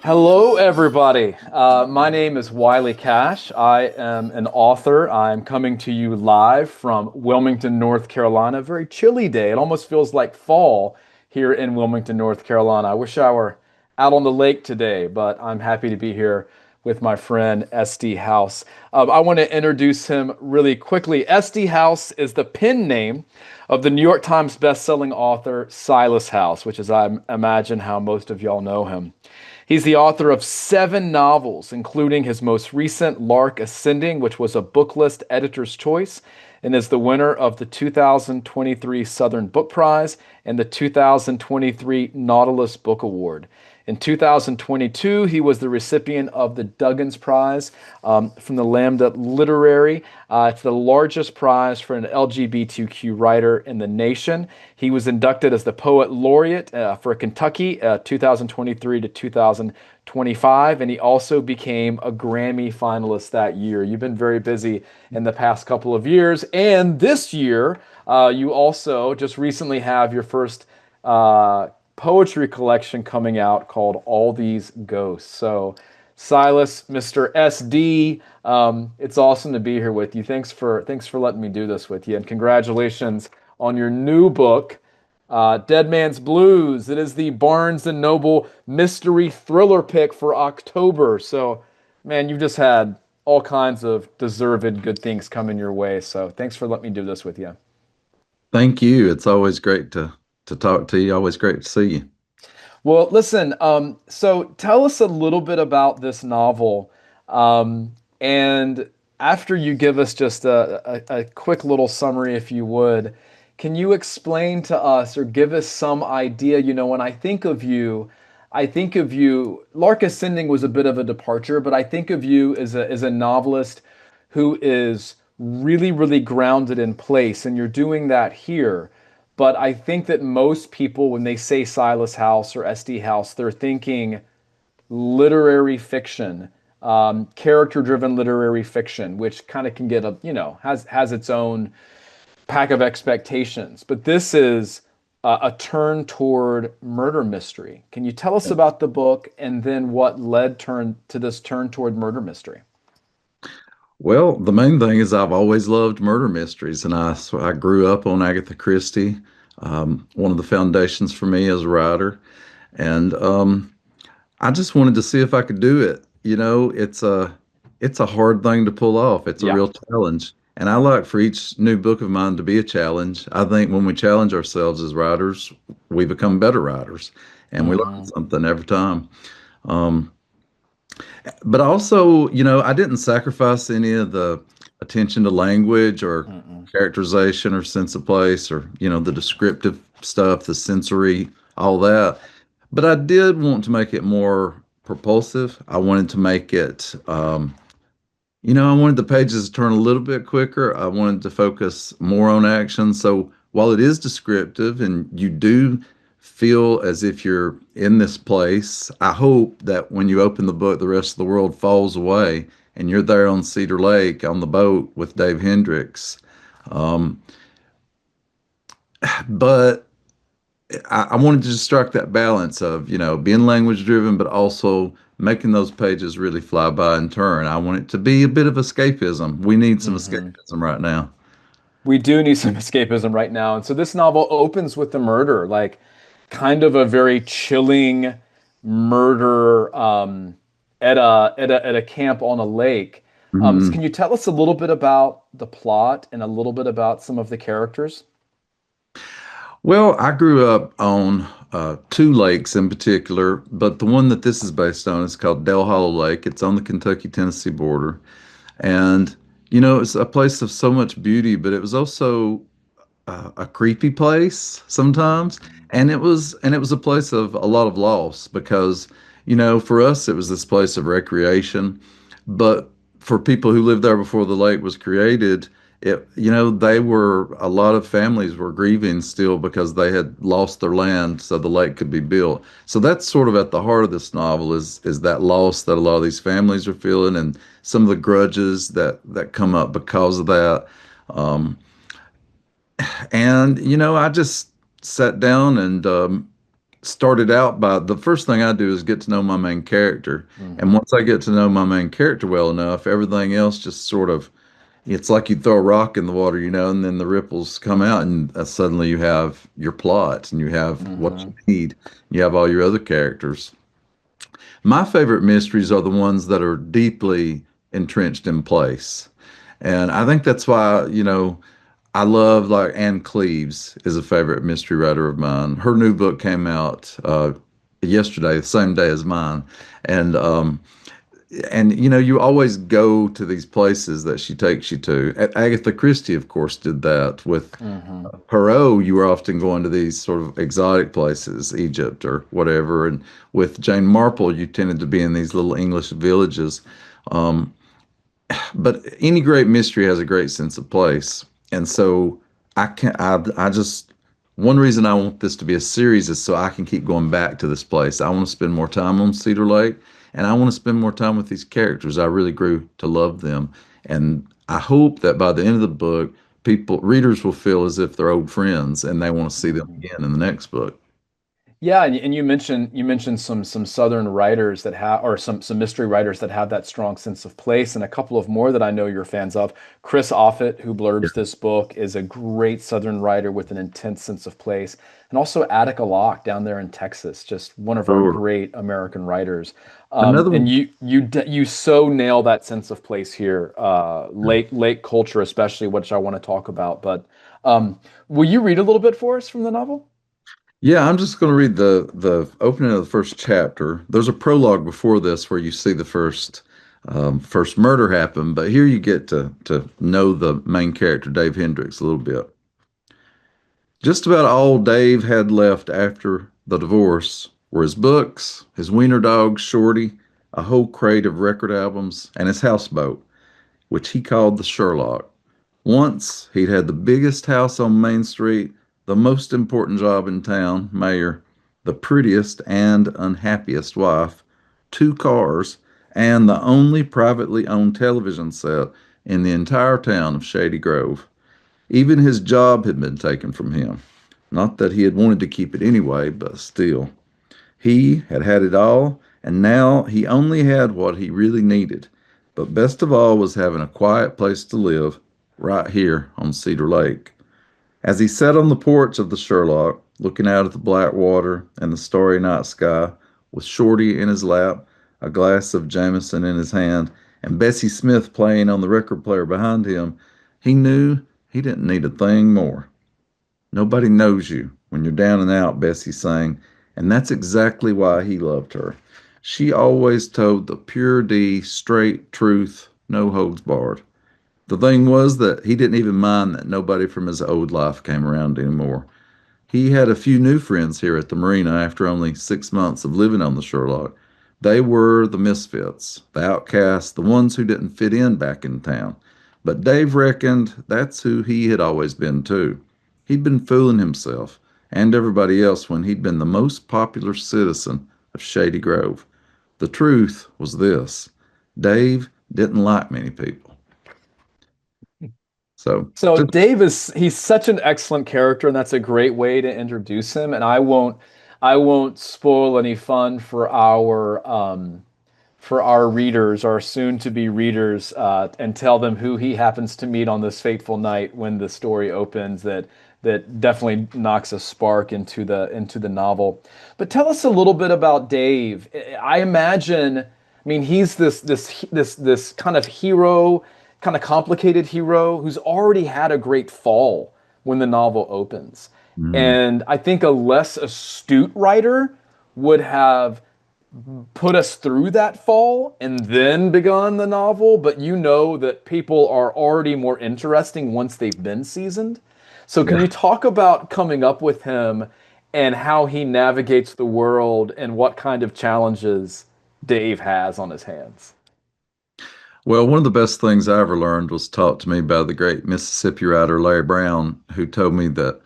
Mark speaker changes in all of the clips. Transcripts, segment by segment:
Speaker 1: Hello, everybody. My name is Wiley Cash. I am an author. I'm coming to you live from Wilmington, North Carolina. A very chilly day. It almost feels like fall here in Wilmington, North Carolina. I wish I were out on the lake today, but I'm happy to be here with my friend SD House. I want to introduce him really quickly. SD House is the pen name of the New York Times bestselling author Silas House, which is, I imagine, how most of y'all know him. He's the author of 7 novels, including his most recent, Lark Ascending, which was a Booklist Editor's Choice, and is the winner of the 2023 Southern Book Prize and the 2023 Nautilus Book Award. In 2022, he was the recipient of the Duggins Prize from the Lambda Literary. It's the largest prize for an LGBTQ writer in the nation. He was inducted as the Poet Laureate for Kentucky 2023 to 2025, and he also became a Grammy finalist that year. You've been very busy in the past couple of years, and this year you also just recently have your first poetry collection coming out called All These Ghosts. So, Silas, Mr. SD, it's awesome to be here with you. Thanks for letting me do this with you, and congratulations on your new book, Dead Man's Blues. It is the Barnes and Noble mystery thriller pick for October. So, man, you've just had all kinds of deserved good things coming your way. So, thanks for letting me do this with you.
Speaker 2: Thank you. It's always great to talk to you. Always great to see you.
Speaker 1: Well, listen, so tell us a little bit about this novel. And after you give us just a quick little summary, if you would, can you explain to us or give us some idea? When I think of you, Lark Ascending was a bit of a departure, but I think of you as a novelist who is really, really grounded in place, and you're doing that here. But I think that most people, when they say Silas House or SD House, they're thinking literary fiction, character-driven literary fiction, which kind of can get has its own pack of expectations. But this is a turn toward murder mystery. Can you tell us about the book and then what led turn to this turn toward murder mystery?
Speaker 2: Well, the main thing is I've always loved murder mysteries, and I grew up on Agatha Christie, one of the foundations for me as a writer, and I just wanted to see if I could do it. It's a hard thing to pull off. It's a
Speaker 1: Yeah.
Speaker 2: real challenge, and I like for each new book of mine to be a challenge. I think when we challenge ourselves as writers, we become better writers, and we learn
Speaker 1: Hmm.
Speaker 2: something every time. Um, but also, I didn't sacrifice any of the attention to language or
Speaker 1: Mm-mm.
Speaker 2: characterization or sense of place or, the descriptive stuff, the sensory, all that. But I did want to make it more propulsive. I wanted to make it, I wanted the pages to turn a little bit quicker. I wanted to focus more on action. So while it is descriptive and you do feel as if you're in this place, I hope that when you open the book, the rest of the world falls away and you're there on Cedar Lake on the boat with Dave Hendricks. Um, but I wanted to just strike that balance of, being language driven, but also making those pages really fly by and turn. I want it to be a bit of escapism. We need some
Speaker 1: Hmm.
Speaker 2: escapism right now.
Speaker 1: We do need some escapism right now. And so this novel opens with the murder, like kind of a very chilling murder at a camp on a lake. So
Speaker 2: Mhm.
Speaker 1: can you tell us a little bit about the plot and a little bit about some of the characters?
Speaker 2: Well, I grew up on two lakes in particular, but the one that this is based on is called Dell Hollow Lake. It's on the Kentucky-Tennessee border. And, it's a place of so much beauty, but it was also a creepy place sometimes. And it was a place of a lot of loss because, for us, it was this place of recreation. But for people who lived there before the lake was created, a lot of families were grieving still because they had lost their land so the lake could be built. So that's sort of at the heart of this novel is that loss that a lot of these families are feeling and some of the grudges that come up because of that. Um, and I just sat down and started out by the first thing I do is get to know my main character. And
Speaker 1: Hmm.
Speaker 2: once I get to know my main character well enough, everything else just sort of, it's like you throw a rock in the water, and then the ripples come out, and suddenly you have your plot and you have what you
Speaker 1: Hmm.
Speaker 2: need. You have all your other characters. My favorite mysteries are the ones that are deeply entrenched in place. And I think that's why, I love like Anne Cleves is a favorite mystery writer of mine. Her new book came out yesterday, the same day as mine. And you always go to these places that she takes you to. Agatha Christie, of course, did that with
Speaker 1: Hmm.
Speaker 2: Perot. You were often going to these sort of exotic places, Egypt or whatever. And with Jane Marple, you tended to be in these little English villages. Um, but any great mystery has a great sense of place. And so I can I just one reason I want this to be a series is so I can keep going back to this place. I want to spend more time on Cedar Lake and I want to spend more time with these characters. I really grew to love them. And I hope that by the end of the book, readers will feel as if they're old friends and they want to see them
Speaker 1: Hmm.
Speaker 2: again in the next book.
Speaker 1: Yeah, and you mentioned some Southern writers that have, or some mystery writers that have that strong sense of place, and a couple of more that I know you're fans of. Chris Offutt, who
Speaker 2: Yeah.
Speaker 1: blurbs this book, is a great Southern writer with an intense sense of place, and also Attica Locke down there in Texas, just one of our
Speaker 2: Sure.
Speaker 1: great American writers.
Speaker 2: Another
Speaker 1: And
Speaker 2: one.
Speaker 1: you so nail that sense of place here, lake culture especially, which I want to talk about. But will you read a little bit for us from the novel?
Speaker 2: Yeah, I'm just going to read the opening of the first chapter. There's a prologue before this where you see the first murder happen, but here you get to know the main character, Dave Hendricks, a little bit. Just about all Dave had left after the divorce were his books, his wiener dog Shorty, a whole crate of record albums, and his houseboat, which he called the Sherlock. Once he'd had the biggest house on Main Street, the most important job in town, mayor, the prettiest and unhappiest wife, two cars, and the only privately owned television set in the entire town of Shady Grove. Even his job had been taken from him. Not that he had wanted to keep it anyway, but still. He had had it all, and now he only had what he really needed. But best of all was having a quiet place to live right here on Cedar Lake. As he sat on the porch of the Sherlock, looking out at the black water and the starry night sky, with Shorty in his lap, a glass of Jameson in his hand, and Bessie Smith playing on the record player behind him, he knew he didn't need a thing more. Nobody knows you when you're down and out, Bessie sang, and that's exactly why he loved her. She always told the pure D, straight truth, no holds barred. The thing was that he didn't even mind that nobody from his old life came around anymore. He had a few new friends here at the marina after only 6 months of living on the Sherlock. They were the misfits, the outcasts, the ones who didn't fit in back in town. But Dave reckoned that's who he had always been too. He'd been fooling himself and everybody else when he'd been the most popular citizen of Shady Grove. The truth was this: Dave didn't like many people. So
Speaker 1: So
Speaker 2: just
Speaker 1: Dave he's such an excellent character, and that's a great way to introduce him. And I won't spoil any fun for our readers, our soon-to-be readers, and tell them who he happens to meet on this fateful night when the story opens. That definitely knocks a spark into the novel. But tell us a little bit about Dave. I imagine, I mean, he's this kind of hero, kind of complicated hero who's already had a great fall when the novel opens.
Speaker 2: mm,
Speaker 1: And I think a less astute writer would have put us through that fall and then begun the novel, but you know that people are already more interesting once they've been seasoned. So, can
Speaker 2: yeah.
Speaker 1: you talk about coming up with him and how he navigates the world and what kind of challenges Dave has on his hands?
Speaker 2: Well, one of the best things I ever learned was taught to me by the great Mississippi writer Larry Brown, who told me that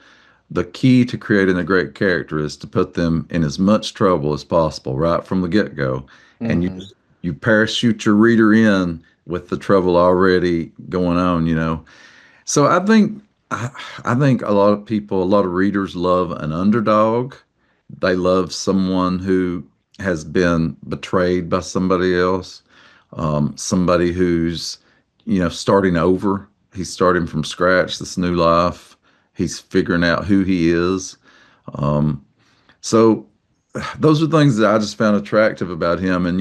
Speaker 2: the key to creating a great character is to put them in as much trouble as possible right from the get-go. And you
Speaker 1: Hmm.
Speaker 2: you parachute your reader in with the trouble already going on. So I think a lot of people, a lot of readers love an underdog. They love someone who has been betrayed by somebody else, somebody who's, starting over. He's starting from scratch, this new life. He's figuring out who he is. Um, so those are things that I just found attractive about him. And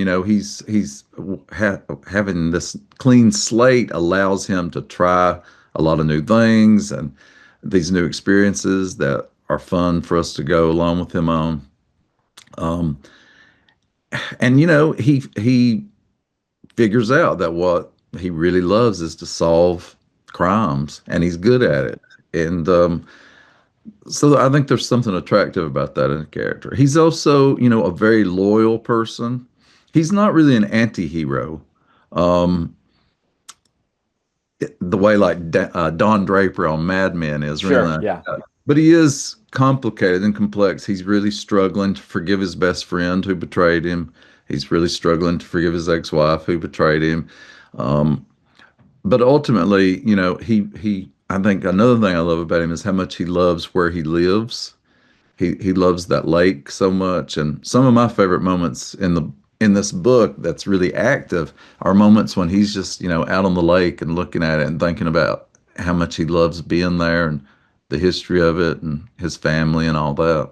Speaker 2: having this clean slate allows him to try a lot of new things and these new experiences that are fun for us to go along with him on. Um, and he figures out that what he really loves is to solve crimes, and he's good at it. And so I think there's something attractive about that in a character. He's also, a very loyal person. He's not really an anti-hero, um, the way like Don Draper on Mad Men is, or anything
Speaker 1: Sure,
Speaker 2: like
Speaker 1: yeah.
Speaker 2: that. But he is complicated and complex. He's really struggling to forgive his best friend who betrayed him. He's really struggling to forgive his ex-wife who betrayed him. Um, but ultimately, I think another thing I love about him is how much he loves where he lives. He loves that lake so much, and some of my favorite moments in this book that's really active are moments when he's just out on the lake and looking at it and thinking about how much he loves being there and the history of it and his family and all that.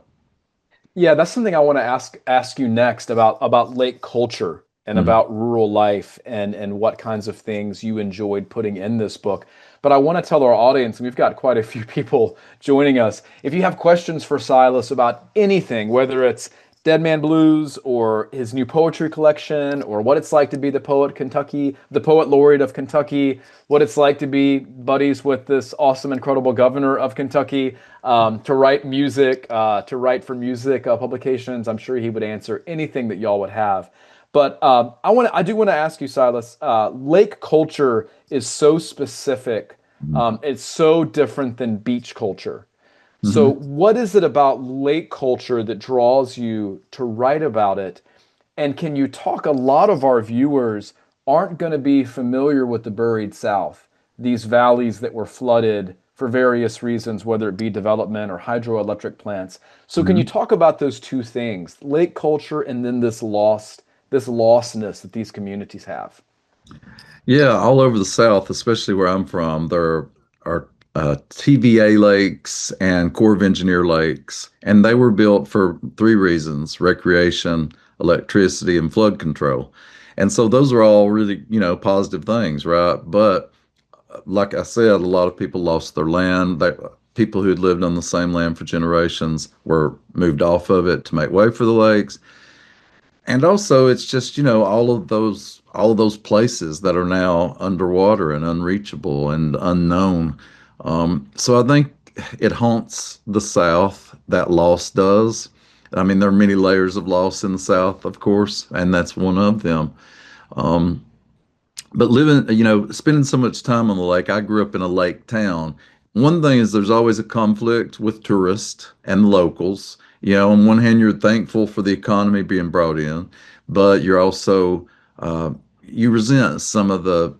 Speaker 1: Yeah, that's something I want to ask you next about lake culture and
Speaker 2: Mhm.
Speaker 1: about rural life and what kinds of things you enjoyed putting in this book. But I want to tell our audience, and we've got quite a few people joining us, if you have questions for Silas about anything, whether it's Dead Man Blues or his new poetry collection or what it's like to be the poet laureate of Kentucky, what it's like to be buddies with this awesome, incredible governor of Kentucky, to write music, to write for music publications. I'm sure he would answer anything that y'all would have. But I do want to ask you, Silas. Lake culture is so specific. It's so different than beach culture. So,
Speaker 2: Mhm.
Speaker 1: what is it about lake culture that draws you to write about it? And can you talk? A lot of our viewers aren't going to be familiar with the Buried South, these valleys that were flooded for various reasons, whether it be development or hydroelectric plants. So, can you
Speaker 2: Mhm.
Speaker 1: talk about those two things, lake culture and then this lostness that these communities have?
Speaker 2: Yeah, all over the South, especially where I'm from, there are TVA lakes and Corps of Engineer lakes, and they were built for three reasons: recreation, electricity, and flood control. And so those are all really, positive things, right? But like I said, a lot of people lost their land. People who had lived on the same land for generations were moved off of it to make way for the lakes. And also, it's just, all of those places that are now underwater and unreachable and unknown. So I think it haunts the South, that loss does. I mean, there are many layers of loss in the South, of course, and that's one of them. Um, but spending so much time on the lake, I grew up in a lake town. One thing is there's always a conflict with tourists and locals. On one hand, you're thankful for the economy being brought in, but you're also, uh, you resent some of the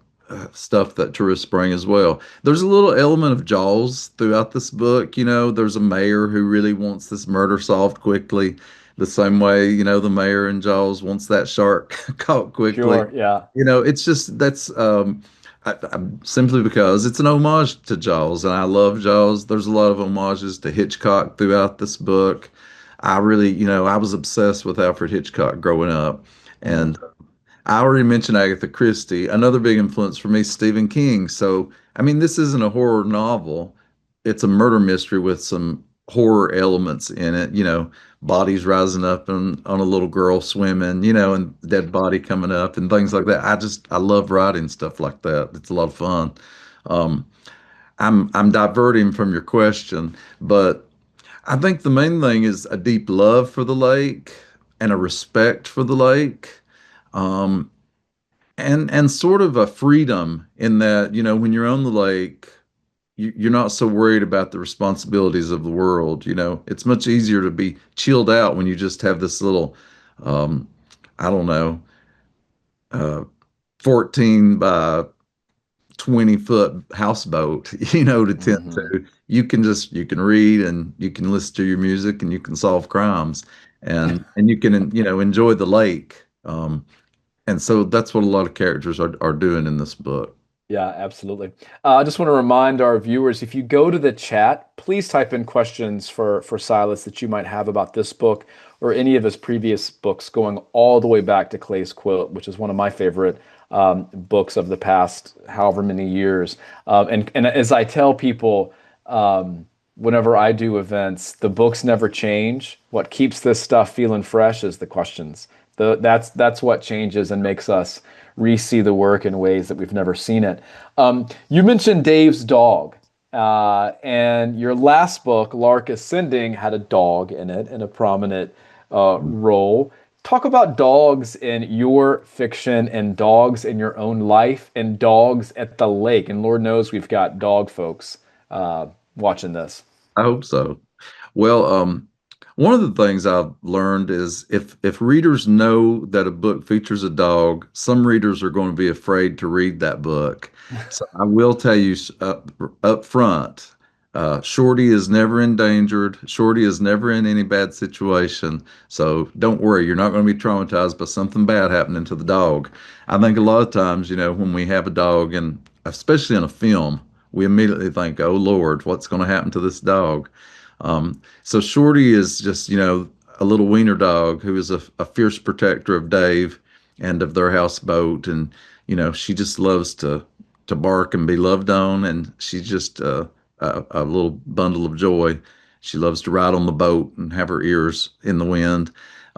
Speaker 2: stuff that tourists bring as well. There's a little element of Jaws throughout this book. There's a mayor who really wants this murder solved quickly, the same way, the mayor in Jaws wants that shark caught quickly.
Speaker 1: Sure, yeah.
Speaker 2: It's just simply because it's an homage to Jaws, and I love Jaws. There's a lot of homages to Hitchcock throughout this book. I really, I was obsessed with Alfred Hitchcock growing up,
Speaker 1: Mhm.
Speaker 2: and I already mentioned Agatha Christie. Another big influence for me, Stephen King. So, I mean, this isn't a horror novel. It's a murder mystery with some horror elements in it, bodies rising up and on a little girl swimming, and dead body coming up and things like that. I love writing stuff like that. It's a lot of fun. Um, I'm diverting from your question, but I think the main thing is a deep love for the lake and a respect for the lake. Um, and sort of a freedom in that, when you're on the lake, you're not so worried about the responsibilities of the world. It's much easier to be chilled out when you just have this little, um, I don't know, uh, 14 by 20-foot houseboat, to tend
Speaker 1: Mhm.
Speaker 2: to. you can read and you can listen to your music and you can solve crimes and you can enjoy the lake. And so that's what a lot of characters are doing in this book.
Speaker 1: Yeah, absolutely. I just want to remind our viewers, if you go to the chat, please type in questions for Silas that you might have about this book or any of his previous books, going all the way back to Clay's Quilt, which is one of my favorite books of the past however many years. And as I tell people, whenever I do events, the books never change. What keeps this stuff feeling fresh is the questions. That's what changes and makes us re-see the work in ways that we've never seen it. You mentioned Dave's dog, and your last book, Lark Ascending, had a dog in it in a prominent role. Talk about dogs in your fiction and dogs in your own life and dogs at the lake. And Lord knows we've got dog folks watching this.
Speaker 2: I hope so. Well, one of the things I've learned is if readers know that a book features a dog, some readers are going to be afraid to read that book. So I will tell you up front, Shorty is never endangered. Shorty is never in any bad situation. So don't worry, you're not going to be traumatized by something bad happening to the dog. I think a lot of times, when we have a dog, and especially in a film, we immediately think, "Oh Lord, what's going to happen to this dog?" So Shorty is just, a little wiener dog who is a fierce protector of Dave and of their houseboat. And, she just loves to bark and be loved on. And she's just a little bundle of joy. She loves to ride on the boat and have her ears in the wind.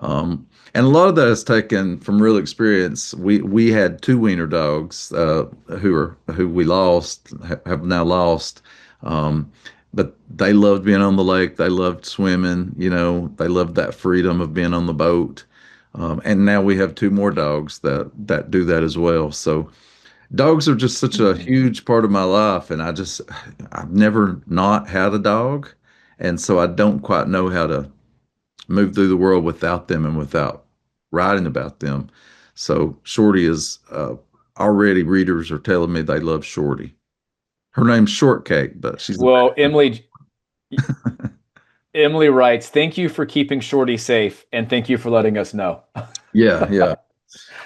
Speaker 2: And a lot of that is taken from real experience. We had two wiener dogs who we lost, have now lost. But they loved being on the lake. They loved swimming. They loved that freedom of being on the boat. And now we have two more dogs that do that as well. So dogs are just such a
Speaker 1: Hmm.
Speaker 2: huge part of my life, and I've never not had a dog, and so I don't quite know how to move through the world without them and without writing about them. So Shorty is already readers are telling me they love Shorty. Her name's Shortcake, but she's a
Speaker 1: Well, Emily writes, "Thank you for keeping Shorty safe, and thank you for letting us know."
Speaker 2: yeah, yeah.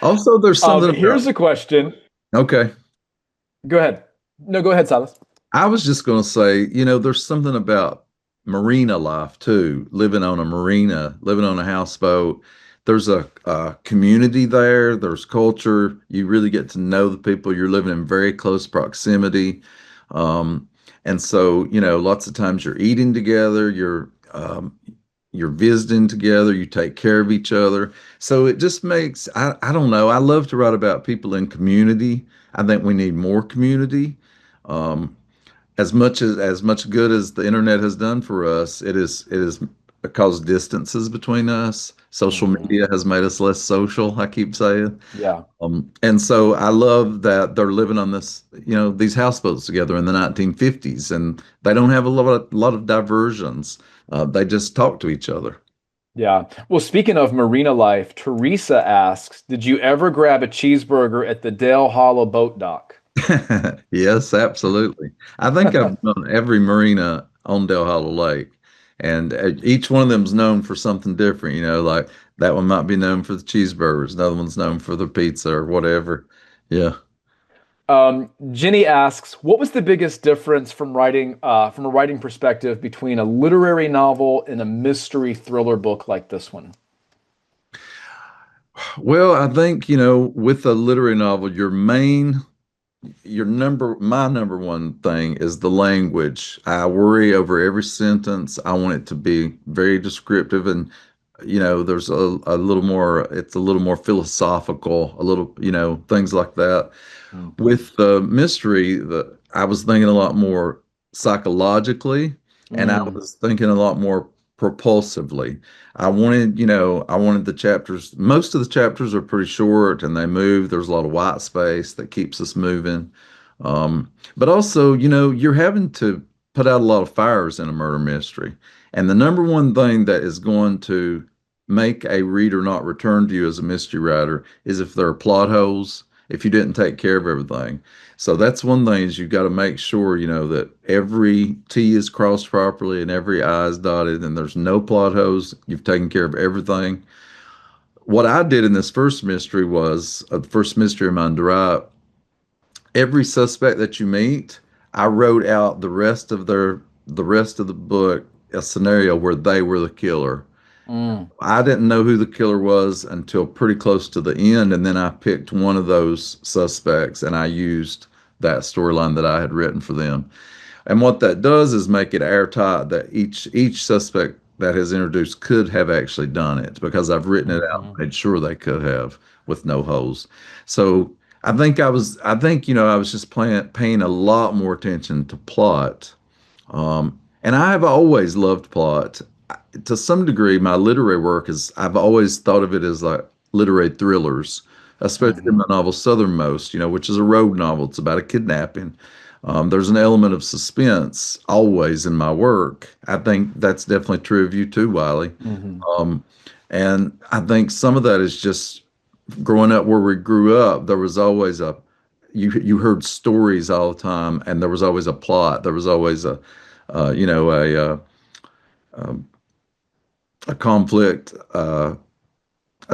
Speaker 2: Also, there's something
Speaker 1: Here's
Speaker 2: about
Speaker 1: a question.
Speaker 2: okay.
Speaker 1: Go ahead. No, go ahead, Silas.
Speaker 2: I was just going to say, there's something about marina life too, living on a marina, living on a houseboat. There's a community there, there's culture. You really get to know the people. You're living in very close proximity. Um, and so, lots of times you're eating together, you're visiting together, you take care of each other. So it just makes, I don't know, I love to write about people in community. I think we need more community. Um, as much good as the internet has done for us, it is caused distances between us. Social
Speaker 1: Hmm.
Speaker 2: media has made us less social, I keep saying.
Speaker 1: Yeah.
Speaker 2: And so I love that they're living on these houseboats together in the 1950s, and they don't have a lot of diversions. They just talk to each other.
Speaker 1: Yeah. Well, speaking of marina life, Teresa asks, "Did you ever grab a cheeseburger at the Dale Hollow boat dock?"
Speaker 2: Yes, absolutely. I think I've done every marina on Del Hollow Lake, and each one of them is known for something different. Like that one might be known for the cheeseburgers, another one's known for the pizza or whatever. Yeah.
Speaker 1: Jenny asks, "What was the biggest difference from a writing perspective between a literary novel and a mystery thriller book like this one?"
Speaker 2: Well, I think, with a literary novel, my number one thing is the language. I worry over every sentence. I want it to be very descriptive and there's a little more, it's a little more philosophical, a little, things like that.
Speaker 1: Mhm.
Speaker 2: With the mystery, I was thinking a lot more psychologically, and I
Speaker 1: Mm,
Speaker 2: was thinking a lot more propulsively. I wanted the chapters. Most of the chapters are pretty short, and they move. There's a lot of white space that keeps us moving. But also, you're having to put out a lot of fires in a murder mystery, and the number one thing that is going to make a reader not return to you as a mystery writer is if there are plot holes, if you didn't take care of everything. So that's one thing is you got to make sure, that every T is crossed properly and every I is dotted and there's no plot holes. You've taken care of everything. What I did in this first mystery was the first mystery of mine to write. Every suspect that you meet, I wrote out the rest of the book a scenario where they were the killer.
Speaker 1: Mm,
Speaker 2: I didn't know who the killer was until pretty close to the end, and then I picked one of those suspects and I used that storyline that I had written for them. And what that does is make it airtight that each suspect that has introduced could have actually done it because I've written it out
Speaker 1: mhm.
Speaker 2: and made sure they could have with no holes. So I think, I was just paying a lot more attention to plot. And I have always loved plot. To some degree, my literary work is, I've always thought of it as like literary thrillers, especially in
Speaker 1: Hmm.
Speaker 2: my novel Southernmost, which is a road novel. It's about a kidnapping. There's an element of suspense always in my work. I think that's definitely true of you too, Wiley.
Speaker 1: Hmm.
Speaker 2: Um, and I think some of that is just growing up where we grew up. There was always you heard stories all the time, and there was always a plot. There was always uh, you know, a uh, um, a conflict, a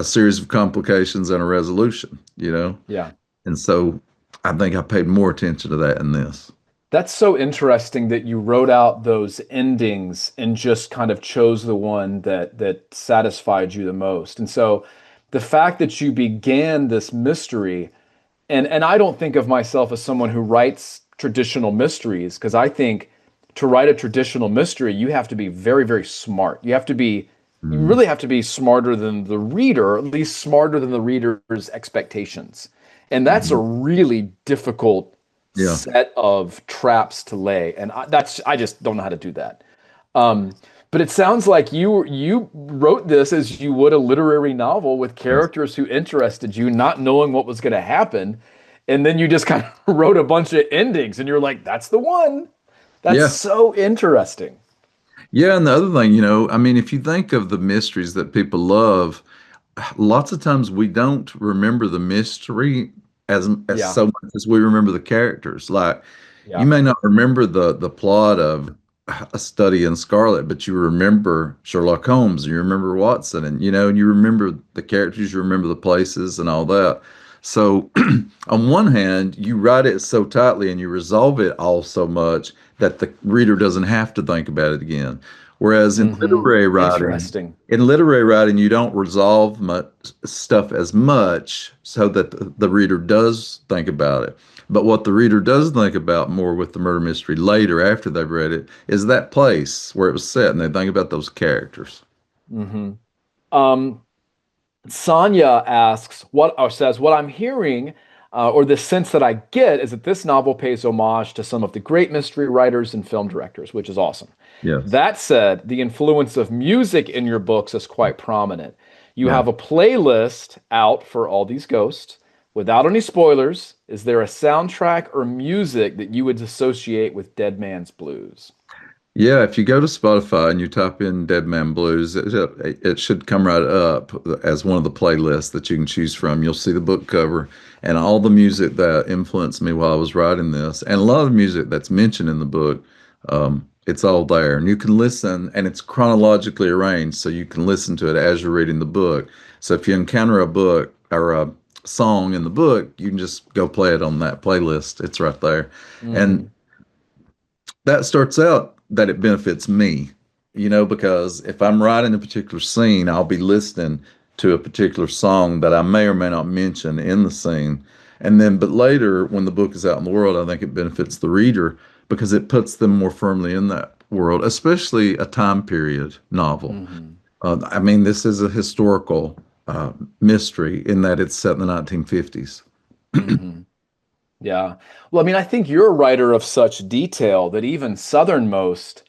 Speaker 2: series of complications, and a resolution.
Speaker 1: Yeah.
Speaker 2: And so I think I paid more attention to that in this.
Speaker 1: That's so interesting that you wrote out those endings and just kind of chose the one that satisfied you the most. And so the fact that you began this mystery, and I don't think of myself as someone who writes traditional mysteries, because I think to write a traditional mystery, you have to be very, very smart. You
Speaker 2: Mm,
Speaker 1: really have to be smarter than the reader, or at least smarter than the reader's expectations. And that's a
Speaker 2: mhm.
Speaker 1: really difficult
Speaker 2: Yeah.
Speaker 1: set of traps to lay. And I just don't know how to do that. Um, but it sounds like you wrote this as you would a literary novel with
Speaker 2: Yes.
Speaker 1: characters who interested you, not knowing what was going to happen, and then you just kind of wrote a bunch of endings, and you're like, "That's the one." That's
Speaker 2: Yeah.
Speaker 1: so interesting.
Speaker 2: Yeah. And the other thing, I mean, if you think of the mysteries that people love, lots of times we don't remember the mystery as
Speaker 1: Yeah,
Speaker 2: so much as we remember the characters. Like you
Speaker 1: yeah.
Speaker 2: may not remember the plot of A Study in Scarlet, but you remember Sherlock Holmes, and you remember Watson, and you remember the characters, you remember the places, and all that. So, on one hand, you write it so tightly and you resolve it all so much that the reader doesn't have to think about it again. Whereas
Speaker 1: Hmm. Interesting.
Speaker 2: in literary writing, you don't resolve much stuff as much so that the reader does think about it. But what the reader does think about more with the murder mystery later, after they've read it, is that place where it was set, and they think about those characters.
Speaker 1: Hmm. Um, Sonia asks, what or says, what I'm hearing, or the sense that I get, is that this novel pays homage to some of the great mystery writers and film directors, which is awesome.
Speaker 2: Yes.
Speaker 1: That said, the influence of music in your books is quite prominent. You
Speaker 2: Right.
Speaker 1: have a playlist out for all these ghosts. Without any spoilers, is there a soundtrack or music that you would associate with Dead Man's Blues?
Speaker 2: Yeah, if you go to Spotify and you type in Dead Man Blues, it should come right up as one of the playlists that you can choose from. You'll see the book cover and all the music that influenced me while I was writing this, and a lot of music that's mentioned in the book. It's all there, and you can listen, and it's chronologically arranged, so you can listen to it as you're reading the book. So if you encounter a book or a song in the book, you can just go play it on that playlist. It's right there. And
Speaker 1: Hmm.
Speaker 2: that starts out that it benefits me, because if I'm writing a particular scene, I'll be listening to a particular song that I may or may not mention in the scene. And then, but later, when the book is out in the world, I think it benefits the reader because it puts them more firmly in that world, especially a time period novel.
Speaker 1: Hmm.
Speaker 2: I mean, this is a historical mystery in that it's set in the 1950s.
Speaker 1: Hmm. Yeah. Well, I mean, I think you're a writer of such detail that even Southernmost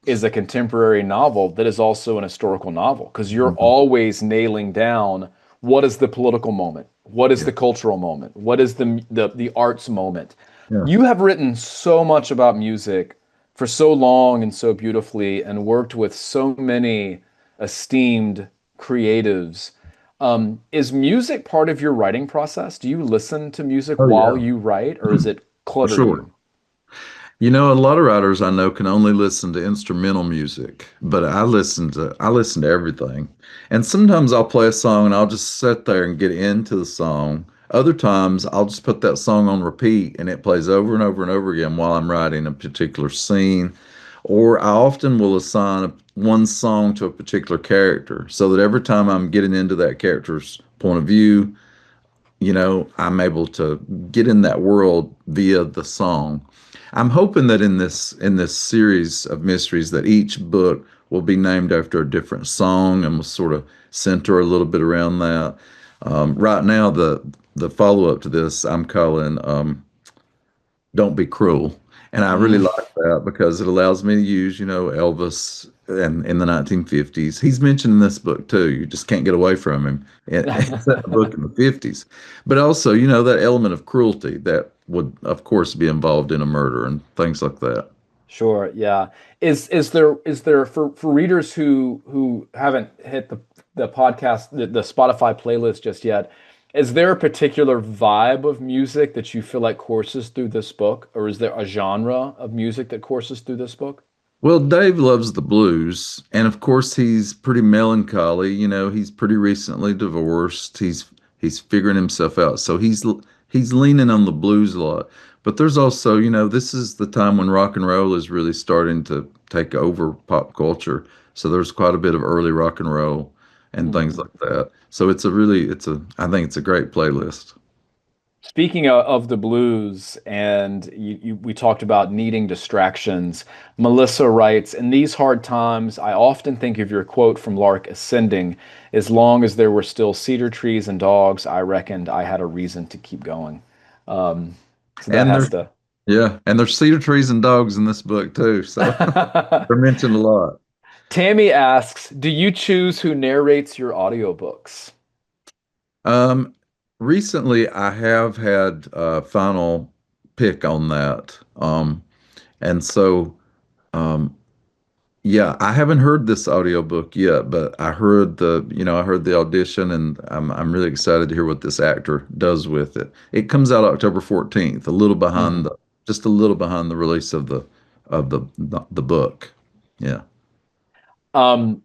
Speaker 1: is a contemporary novel that is also an historical novel because you're
Speaker 2: Mhm.
Speaker 1: always nailing down what is the political moment, what is
Speaker 2: Yeah.
Speaker 1: the cultural moment, what is the arts moment.
Speaker 2: Yeah.
Speaker 1: You have written so much about music for so long and so beautifully and worked with so many esteemed creatives. Is music part of your writing process? Do you listen to music
Speaker 2: Oh
Speaker 1: while
Speaker 2: yeah,
Speaker 1: you write, or is it
Speaker 2: for
Speaker 1: clutter
Speaker 2: sure.
Speaker 1: you?
Speaker 2: You know, a lot of writers I know can only listen to instrumental music, but I listen to everything. And sometimes I'll play a song and I'll just sit there and get into the song. Other times I'll just put that song on repeat and it plays over and over and over again while I'm writing a particular scene. Or I often will assign one song to a particular character so that every time I'm getting into that character's point of view, I'm able to get in that world via the song. I'm hoping that in this series of mysteries that each book will be named after a different song and will sort of center a little bit around that. Right now, the follow up to this I'm calling "Don't Be Cruel," and I really
Speaker 1: Mm.
Speaker 2: like that because it allows me to use, Elvis and in the 1950s. He's mentioned in this book too. You just can't get away from him. It's set in the book in the 50s, but also, that element of cruelty that would, of course, be involved in a murder and things like that.
Speaker 1: Sure, yeah. Is there for readers who haven't hit the podcast the Spotify playlist just yet, is there a particular vibe of music that you feel like courses through this book, or is there a genre of music that courses through this book?
Speaker 2: Well, Dave loves the blues, and of course he's pretty melancholy. He's pretty recently divorced. He's figuring himself out, so he's leaning on the blues a lot. But there's also, this is the time when rock and roll is really starting to take over pop culture. So there's quite a bit of early rock and roll and things
Speaker 1: Mhm.
Speaker 2: like that. So I think it's a great playlist.
Speaker 1: Speaking of the blues, and we talked about needing distractions. Melissa writes, in these hard times, I often think of your quote from Lark Ascending, as long as there were still cedar trees and dogs, I reckoned I had a reason to keep going. Um, so that
Speaker 2: And
Speaker 1: has
Speaker 2: there's
Speaker 1: to.
Speaker 2: Yeah, and there's cedar trees and dogs in this book too. So they're mentioned a lot.
Speaker 1: Tammy asks, do you choose who narrates your audiobooks?
Speaker 2: Um, Recently, I have had a final pick on that. And so, um, yeah, I haven't heard this audiobook yet, but I heard the audition, and I'm really excited to hear what this actor does with it. It comes out October 14th,
Speaker 1: Mhm.
Speaker 2: just a little behind the release of the book. Yeah.
Speaker 1: Um,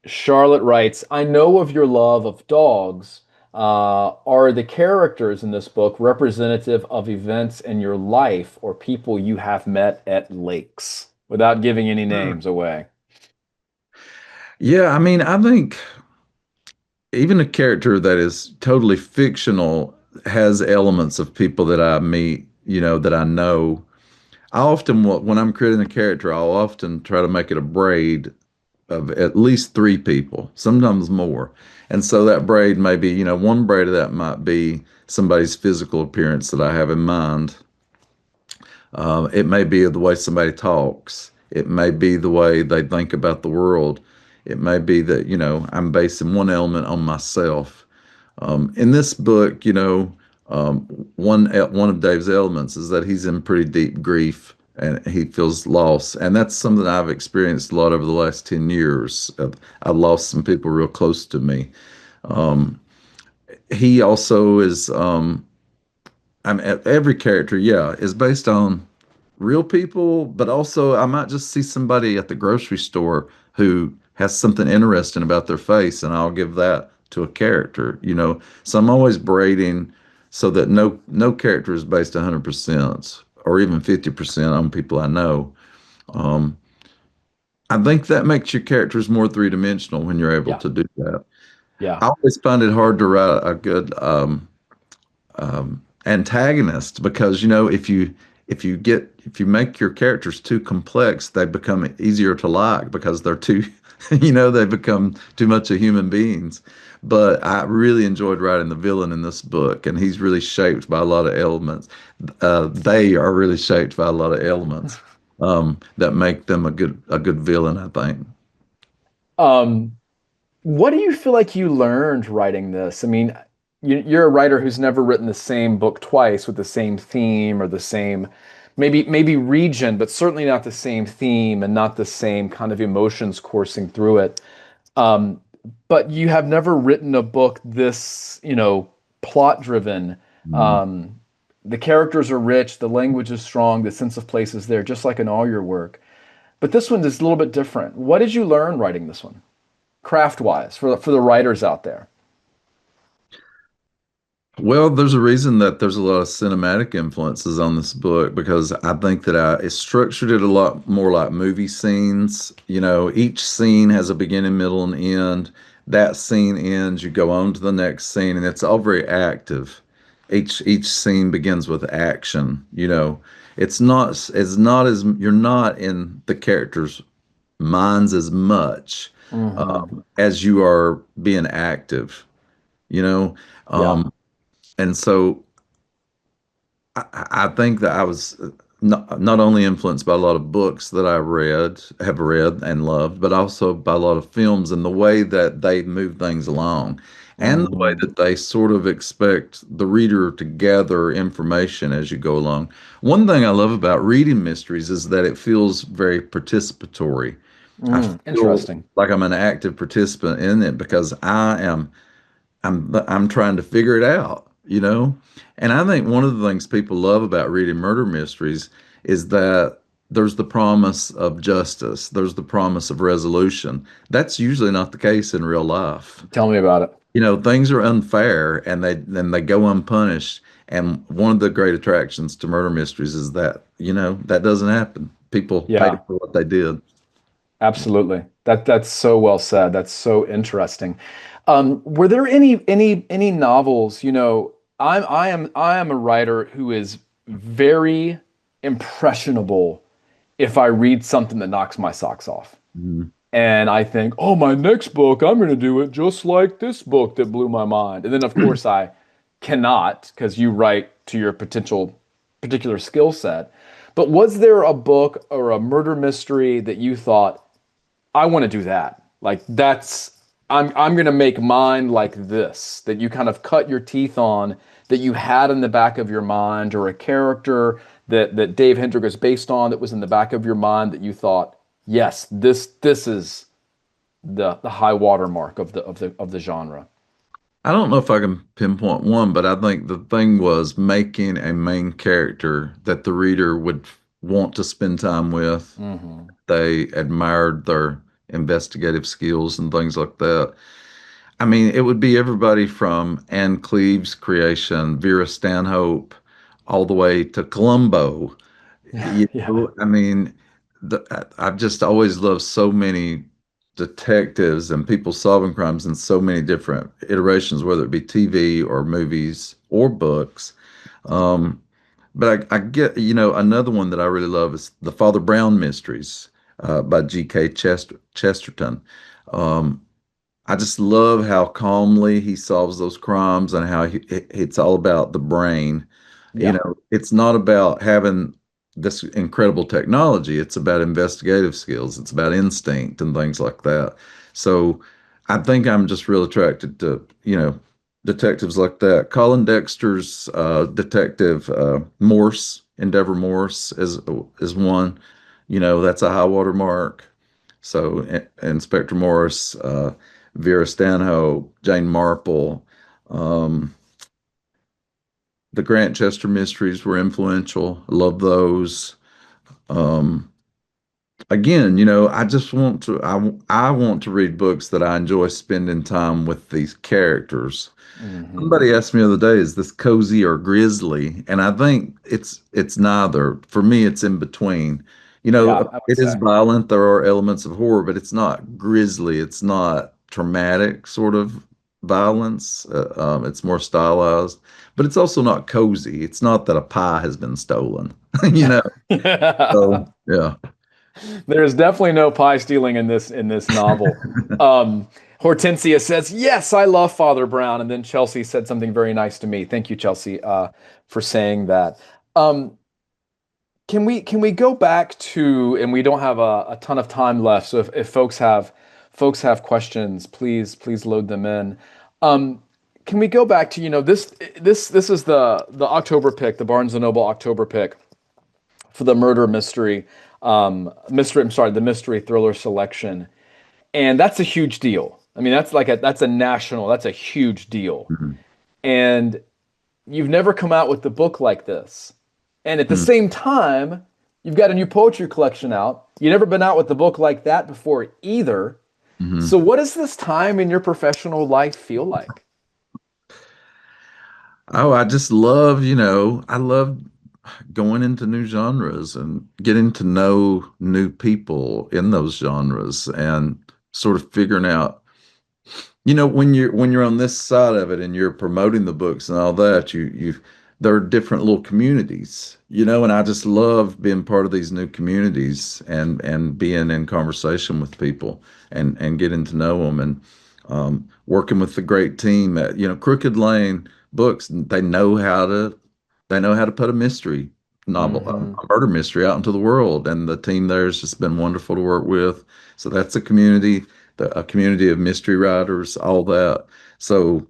Speaker 1: Charlotte writes, I know of your love of dogs. Are the characters in this book representative of events in your life or people you have met at lakes? Without giving any names away.
Speaker 2: Yeah, I mean, I think even a character that is totally fictional has elements of people that I meet, that I know. When I'm creating a character, I'll often try to make it a braid of at least three people, sometimes more. And so that braid may be, one braid of that might be somebody's physical appearance that I have in mind. It may be the way somebody talks. It may be the way they think about the world. It may be that, I'm basing one element on myself. In this book, um, one of Dave's elements is that he's in pretty deep grief and he feels lost, and that's something I've experienced a lot over the last 10 years. I've lost some people real close to me. Um, he also is. I mean, every character, yeah, is based on real people, but also I might just see somebody at the grocery store who has something interesting about their face, and I'll give that to a character, So I'm always braiding so that no character is based 100% or even 50% on people I know. Um, I think that makes your characters more three-dimensional when you're able
Speaker 1: Yeah,
Speaker 2: to do that.
Speaker 1: yeah.
Speaker 2: I always find it hard to write a good antagonist because if you make your characters too complex, they become easier to like because they're too they become too much of human beings. But I really enjoyed writing the villain in this book, and he's really shaped by a lot of elements. They are really shaped by a lot of elements that make them a good villain, I think.
Speaker 1: Um, what do you feel like you learned writing this? I mean, you're a writer who's never written the same book twice with the same theme or the same, maybe region, but certainly not the same theme and not the same kind of emotions coursing through it. but you have never written a book this, plot driven.
Speaker 2: Mm.
Speaker 1: Um, the characters are rich, the language is strong, the sense of place is there, just like in all your work. But this one is a little bit different. What did you learn writing this one, craft wise, for the writers out there?
Speaker 2: Well, there's a reason that there's a lot of cinematic influences on this book because I think that I structured it a lot more like movie scenes. You know, each scene has a beginning, middle, and end. That scene ends, you go on to the next scene, and it's all very active. Each scene begins with action. You know, it's not as you're not in the characters' minds as much
Speaker 1: Hmm.
Speaker 2: as you are being active. You know.
Speaker 1: Yeah.
Speaker 2: And so I think that I was not only influenced by a lot of books that have read and loved, but also by a lot of films and the way that they move things along and the way
Speaker 1: Hmm.
Speaker 2: that they sort of expect the reader to gather information as you go along. One thing I love about reading mysteries is that it feels very participatory. I feel
Speaker 1: Interesting.
Speaker 2: like I'm an active participant in it because I'm trying to figure it out, you know? And I think one of the things people love about reading murder mysteries is that there's the promise of justice, there's the promise of resolution. That's usually not the case in real life.
Speaker 1: Tell me about it.
Speaker 2: You know, things are unfair and they go unpunished. And one of the great attractions to murder mysteries is that, that doesn't happen. People pay
Speaker 1: Yeah.
Speaker 2: for what they did.
Speaker 1: Absolutely. That's so well said. That's so interesting. Were there any novels, I am a writer who is very impressionable if I read something that knocks my socks off.
Speaker 2: Mhm.
Speaker 1: And I think, oh, my next book, I'm going to do it just like this book that blew my mind. And then, of course, I cannot because you write to your particular skill set. But was there a book or a murder mystery that you thought, I want to do that. Like I'm gonna make mine like this, that you kind of cut your teeth on, that you had in the back of your mind, or a character that Dave Hendrick is based on that was in the back of your mind that you thought, yes, this is the high water mark of the genre.
Speaker 2: I don't know if I can pinpoint one, but I think the thing was making a main character that the reader would want to spend time with.
Speaker 1: Hmm.
Speaker 2: They admired their investigative skills and things like that. I mean, it would be everybody from Anne Cleeve's creation, Vera Stanhope, all the way to Columbo.
Speaker 1: Yeah,
Speaker 2: You
Speaker 1: yeah,
Speaker 2: know, I mean, I've just always loved so many detectives and people solving crimes in so many different iterations, whether it be TV or movies or books. Um, but I get, another one that I really love is the Father Brown Mysteries by G.K. Chesterton. Um, I just love how calmly he solves those crimes and how it's all about the brain. You
Speaker 1: yeah.
Speaker 2: know, it's not about having this incredible technology. It's about investigative skills. It's about instinct and things like that. So I think I'm just real attracted to, detectives like that. Colin Dexter's detective Morse, Endeavor Morse is one. You know, that's a high water mark. So Inspector Morse, Vera Stanhope, Jane Marple, um, the Grantchester mysteries were influential. I love those. Um, Again, I just want to I want to read books that I enjoy spending time with these characters.
Speaker 1: Hmm.
Speaker 2: Somebody asked me the other day, is this cozy or grisly? And I think it's neither. For me, it's in between.
Speaker 1: Yeah, I would
Speaker 2: It is
Speaker 1: say.
Speaker 2: violent. There are elements of horror, but it's not grisly. It's not traumatic sort of violence. It's more stylized, but it's also not cozy. It's not that a pie has been stolen, you know. So yeah.
Speaker 1: There's definitely no pie stealing in this novel. Um, Hortensia says, "Yes, I love Father Brown," and then Chelsea said something very nice to me. Thank you, Chelsea, for saying that. Um, can we go back to, and we don't have a ton of time left, so if folks have questions, please load them in. Um, can we go back to, this is the October pick, the Barnes& and Noble October pick for the murder mystery, I'm sorry, the mystery thriller selection. And that's a huge deal. I mean, that's a national, that's a huge deal.
Speaker 2: Mhm.
Speaker 1: And you've never come out with a book like this. And at the
Speaker 2: Mhm.
Speaker 1: same time, you've got a new poetry collection out. You've never been out with a book like that before either. So
Speaker 2: Mhm.
Speaker 1: what does this time in your professional life feel like?
Speaker 2: Oh, I just love, I love going into new genres and getting to know new people in those genres and sort of figuring out, when you're on this side of it and you're promoting the books and all that, you there are different little communities, and I just love being part of these new communities and being in conversation with people and getting to know them and working with the great team at, Crooked Lane Books. They know how to put a mystery novel,
Speaker 1: Hmm.
Speaker 2: a murder mystery out into the world, and the team there has just been wonderful to work with. So that's a community, a community of mystery writers, all that. So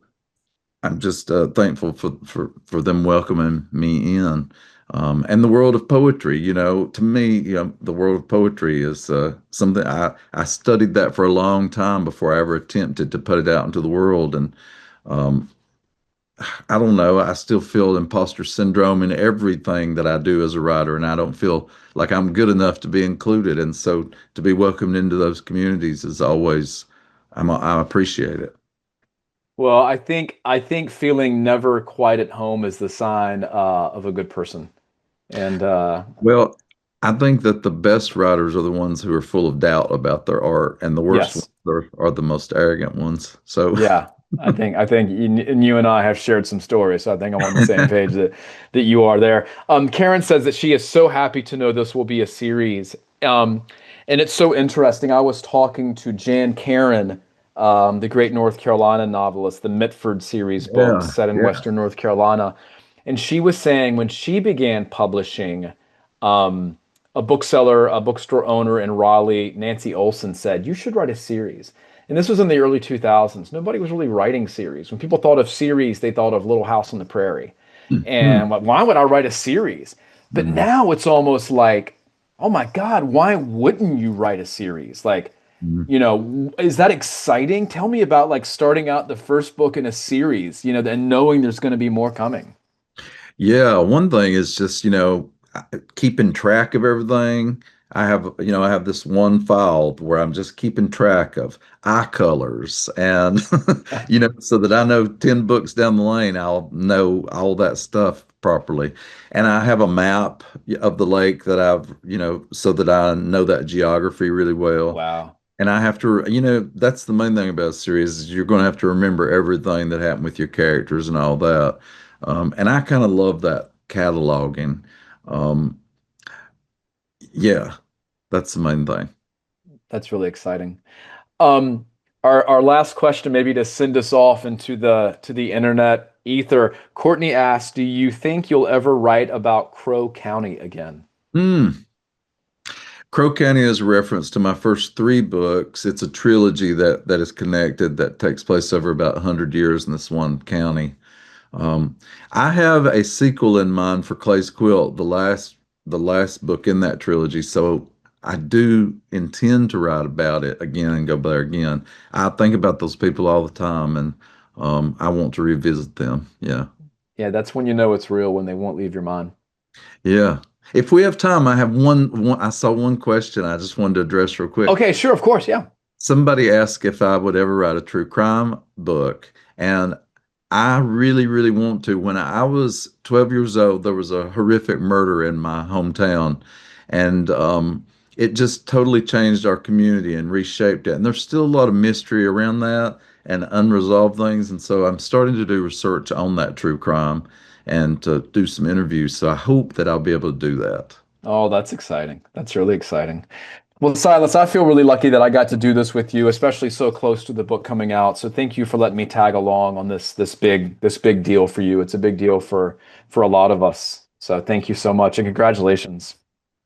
Speaker 2: I'm just thankful for them welcoming me in. And the world of poetry, to me, the world of poetry is something I studied that for a long time before I ever attempted to put it out into the world. And um, I don't know, I still feel imposter syndrome in everything that I do as a writer, and I don't feel like I'm good enough to be included. And so to be welcomed into those communities is always, I appreciate it.
Speaker 1: Well, I think feeling never quite at home is the sign of a good person. And
Speaker 2: Well, I think that the best writers are the ones who are full of doubt about their art, and the worst ones
Speaker 1: yes,
Speaker 2: are the most arrogant ones. So,
Speaker 1: yeah, I think you and I have shared some stories, so I think I'm on the same page that you are there. Karen says that she is so happy to know this will be a series. Um, and it's so interesting. I was talking to Jan Karen, the great North Carolina novelist, the Mitford series books
Speaker 2: yeah,
Speaker 1: set in
Speaker 2: yeah.
Speaker 1: Western North Carolina. And she was saying when she began publishing, um, a bookseller, a bookstore owner in Raleigh, Nancy Olson said, "You should write a series." And this was in the early 2000s. Nobody was really writing series. When people thought of series, they thought of Little House on the Prairie.
Speaker 2: Mhm.
Speaker 1: And like, why would I write a series? But
Speaker 2: Mhm.
Speaker 1: now it's almost like, oh my God, why wouldn't you write a series? Like,
Speaker 2: Mhm.
Speaker 1: is that exciting? Tell me about like starting out the first book in a series, and knowing there's going to be more coming.
Speaker 2: Yeah, one thing is just, keeping track of everything. I have this one file where I'm just keeping track of eye colors and, so that I know 10 books down the lane, I'll know all that stuff properly. And I have a map of the lake that so that I know that geography really well.
Speaker 1: Wow.
Speaker 2: And I have to, that's the main thing about a series is you're going to have to remember everything that happened with your characters and all that. And I kind of love that cataloging. Um, yeah, that's the main thing.
Speaker 1: That's really exciting. Um, our last question, maybe to send us off into the internet ether. Courtney asked, "Do you think you'll ever write about Crow County again?"
Speaker 2: Hmm. Crow County is a reference to my first three books. It's a trilogy that is connected that takes place over about 100 years in this one county. Um, I have a sequel in mind for Clay's Quilt, the last book in that trilogy. So I do intend to write about it again and go there again. I think about those people all the time, and I want to revisit them. Yeah,
Speaker 1: Yeah, that's when you know it's real, when they won't leave your mind.
Speaker 2: yeah. If we have time, I have one. I saw one question I just wanted to address real quick.
Speaker 1: Okay, sure, of course, yeah.
Speaker 2: Somebody asked if I would ever write a true crime book, and I really, really want to. When I was 12 years old, there was a horrific murder in my hometown, and it just totally changed our community and reshaped it. And there's still a lot of mystery around that and unresolved things. And so I'm starting to do research on that true crime and to do some interviews. So I hope that I'll be able to do that.
Speaker 1: Oh, that's exciting. That's really exciting. Well, Silas, I feel really lucky that I got to do this with you, especially so close to the book coming out. So thank you for letting me tag along on this big deal for you. It's a big deal for a lot of us. So thank you so much and congratulations.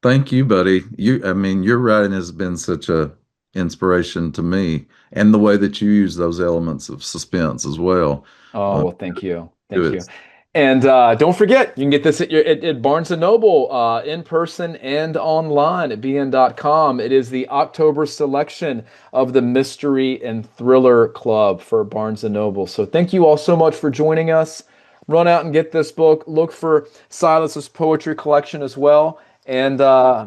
Speaker 2: Thank you, buddy. I mean, your writing has been such a inspiration to me, and the way that you use those elements of suspense as well.
Speaker 1: Oh,
Speaker 2: Uh,
Speaker 1: well, thank you.
Speaker 2: do
Speaker 1: Thank
Speaker 2: it.
Speaker 1: you. And don't forget, you can get this at Barnes& and Noble in person and online at bn.com. It is the October selection of the Mystery and Thriller Club for Barnes& and Noble. So thank you all so much for joining us. Run out and get this book. Look for Silas's poetry collection as well. And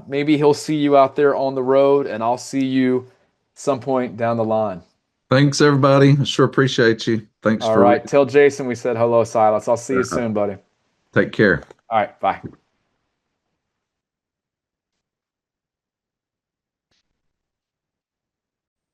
Speaker 1: maybe he'll see you out there on the road, and I'll see you some point down the line.
Speaker 2: Thanks, everybody. I sure appreciate you. Thanks
Speaker 1: All
Speaker 2: for
Speaker 1: right.
Speaker 2: reading.
Speaker 1: Tell Jason we said hello, Silas. I'll see you soon, buddy.
Speaker 2: Take care.
Speaker 1: All right. Bye.